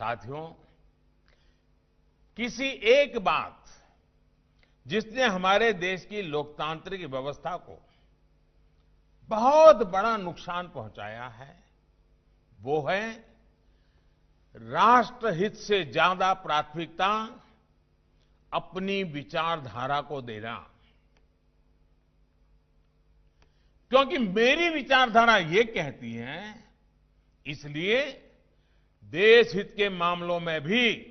साथियों, किसी एक बात जिसने हमारे देश की लोकतांत्रिक व्यवस्था को बहुत बड़ा नुकसान पहुंचाया है, वो है राष्ट्रहित से ज्यादा प्राथमिकता अपनी विचारधारा को देना। क्योंकि मेरी विचारधारा ये कहती है, इसलिए देश हित के मामलों में भी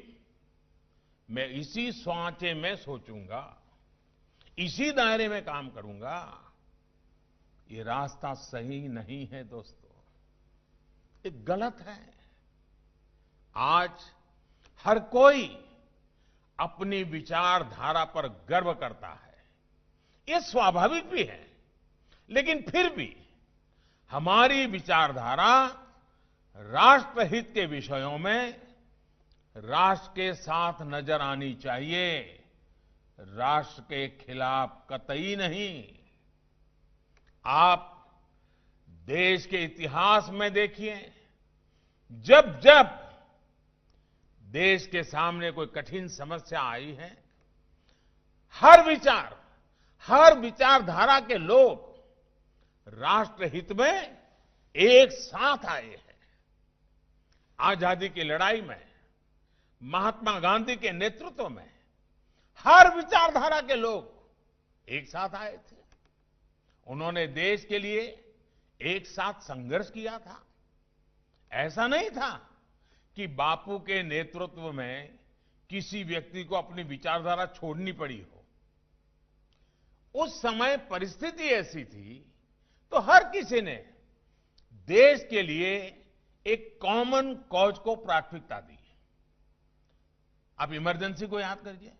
मैं इसी सांचे में सोचूंगा, इसी दायरे में काम करूंगा। ये रास्ता सही नहीं है दोस्तों, ये गलत है। आज हर कोई अपनी विचारधारा पर गर्व करता है, ये स्वाभाविक भी है, लेकिन फिर भी हमारी विचारधारा राष्ट्रहित के विषयों में राष्ट्र के साथ नजर आनी चाहिए, राष्ट्र के खिलाफ कतई नहीं। आप देश के इतिहास में देखिए, जब जब देश के सामने कोई कठिन समस्या आई है, हर विचारधारा के लोग राष्ट्रहित में एक साथ आए हैं। आजादी की लड़ाई में महात्मा गांधी के नेतृत्व में हर विचारधारा के लोग एक साथ आए थे। उन्होंने देश के लिए एक साथ संघर्ष किया था। ऐसा नहीं था कि बापू के नेतृत्व में किसी व्यक्ति को अपनी विचारधारा छोड़नी पड़ी हो। उस समय परिस्थिति ऐसी थी तो हर किसी ने देश के लिए एक कॉमन कॉज को प्राथमिकता दी। आप इमरजेंसी को याद करिए,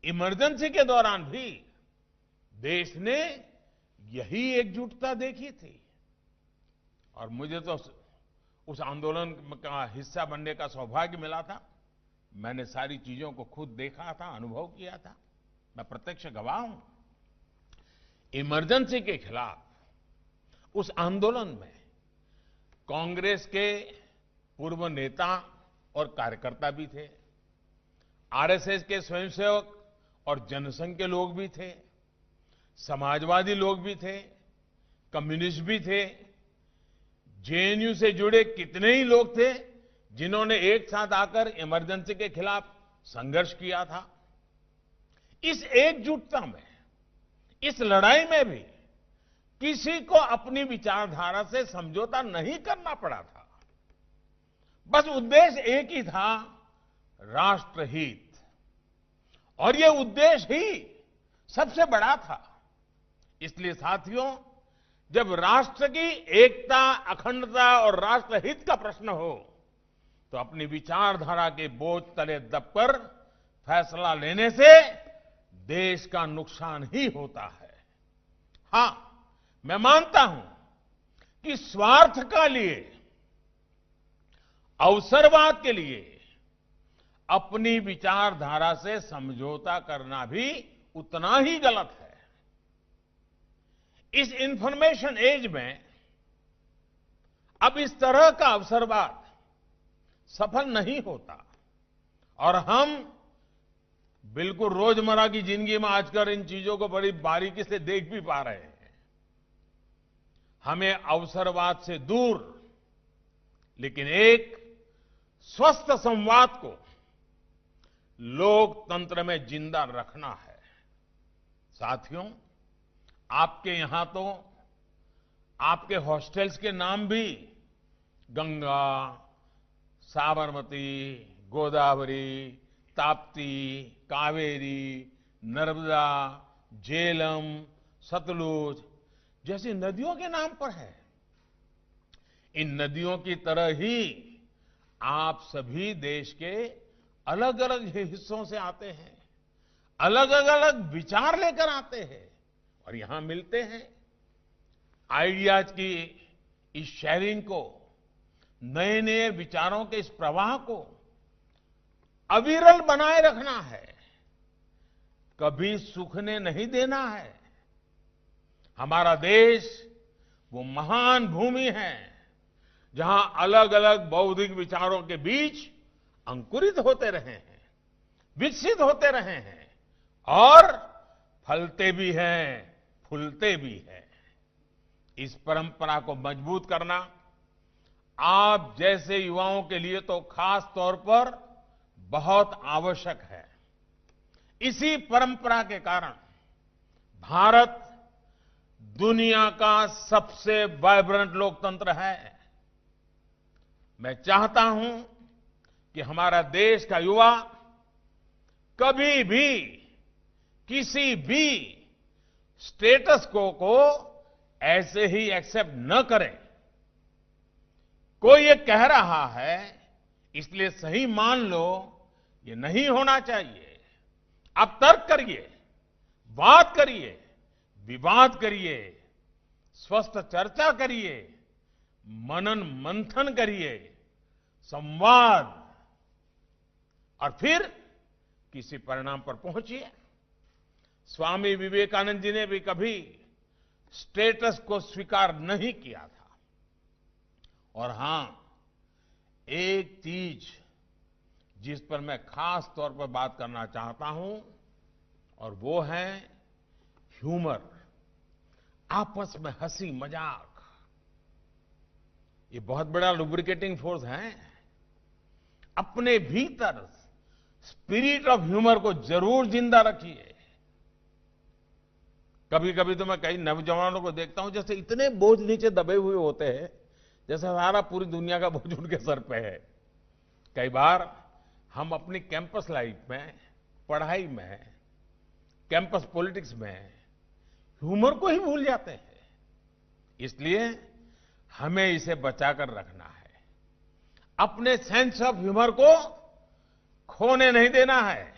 इमरजेंसी के दौरान भी देश ने यही एकजुटता देखी थी। और मुझे तो उस आंदोलन का हिस्सा बनने का सौभाग्य मिला था। मैंने सारी चीजों को खुद देखा था, अनुभव किया था, मैं प्रत्यक्ष गवाह हूं। इमरजेंसी के खिलाफ उस आंदोलन में कांग्रेस के पूर्व नेता और कार्यकर्ता भी थे, आरएसएस के स्वयंसेवक और जनसंघ के लोग भी थे, समाजवादी लोग भी थे, कम्युनिस्ट भी थे, जेएनयू से जुड़े कितने ही लोग थे जिन्होंने एक साथ आकर इमरजेंसी के खिलाफ संघर्ष किया था। इस एकजुटता में, इस लड़ाई में भी किसी को अपनी विचारधारा से समझौता नहीं करना पड़ा था। बस उद्देश्य एक ही था, राष्ट्रहित। और ये उद्देश्य ही सबसे बड़ा था। इसलिए साथियों, जब राष्ट्र की एकता, अखंडता और राष्ट्रहित का प्रश्न हो तो अपनी विचारधारा के बोझ तले दबकर फैसला लेने से देश का नुकसान ही होता है। हां, मैं मानता हूं कि स्वार्थ का लिए, अवसरवाद के लिए अपनी विचारधारा से समझौता करना भी उतना ही गलत है। इस इंफॉर्मेशन एज में अब इस तरह का अवसरवाद सफल नहीं होता और हम बिल्कुल रोजमर्रा की जिंदगी में आजकल इन चीजों को बड़ी बारीकी से देख भी पा रहे हैं। हमें अवसरवाद से दूर, लेकिन एक स्वस्थ संवाद को लोकतंत्र में जिंदा रखना है। साथियों, आपके यहां तो आपके हॉस्टल्स के नाम भी गंगा, साबरमती, गोदावरी, ताप्ती, कावेरी, नर्मदा, झेलम, सतलुज जैसी नदियों के नाम पर है। इन नदियों की तरह ही आप सभी देश के अलग अलग हिस्सों से आते हैं, अलग अलग विचार लेकर आते हैं और यहां मिलते हैं। आइडियाज की इस शेयरिंग को, नए नए विचारों के इस प्रवाह को अविरल बनाए रखना है, कभी सूखने नहीं देना है। हमारा देश वो महान भूमि है जहां अलग अलग बौद्धिक विचारों के बीच अंकुरित होते रहे हैं, विकसित होते रहे हैं और फलते भी हैं, फूलते भी हैं। इस परंपरा को मजबूत करना आप जैसे युवाओं के लिए तो खास तौर पर बहुत आवश्यक है। इसी परंपरा के कारण भारत दुनिया का सबसे वाइब्रेंट लोकतंत्र है। मैं चाहता हूं कि हमारा देश का युवा कभी भी किसी भी स्टेटस को ऐसे ही एक्सेप्ट न करे। कोई ये कह रहा है इसलिए सही मान लो, ये नहीं होना चाहिए। आप तर्क करिए, बात करिए, विवाद करिए, स्वस्थ चर्चा करिए, मनन मंथन करिए, संवाद, और फिर किसी परिणाम पर पहुंचिए। स्वामी विवेकानंद जी ने भी कभी स्टेटस को स्वीकार नहीं किया था। और हां, एक चीज जिस पर मैं खास तौर पर बात करना चाहता हूं और वो है ह्यूमर, आपस में हंसी मजाक। ये बहुत बड़ा लुब्रिकेटिंग फोर्स है। अपने भीतर स्पिरिट ऑफ ह्यूमर को जरूर जिंदा रखिए। कभी कभी तो मैं कई नौजवानों को देखता हूं जैसे इतने बोझ नीचे दबे हुए होते हैं, जैसे सारा पूरी दुनिया का बोझ उनके सर पे है। कई बार हम अपनी कैंपस लाइफ में, पढ़ाई में, कैंपस पॉलिटिक्स में ह्यूमर को ही भूल जाते हैं। इसलिए हमें इसे बचाकर रखना है। अपने सेंस ऑफ ह्यूमर को खोने नहीं देना है।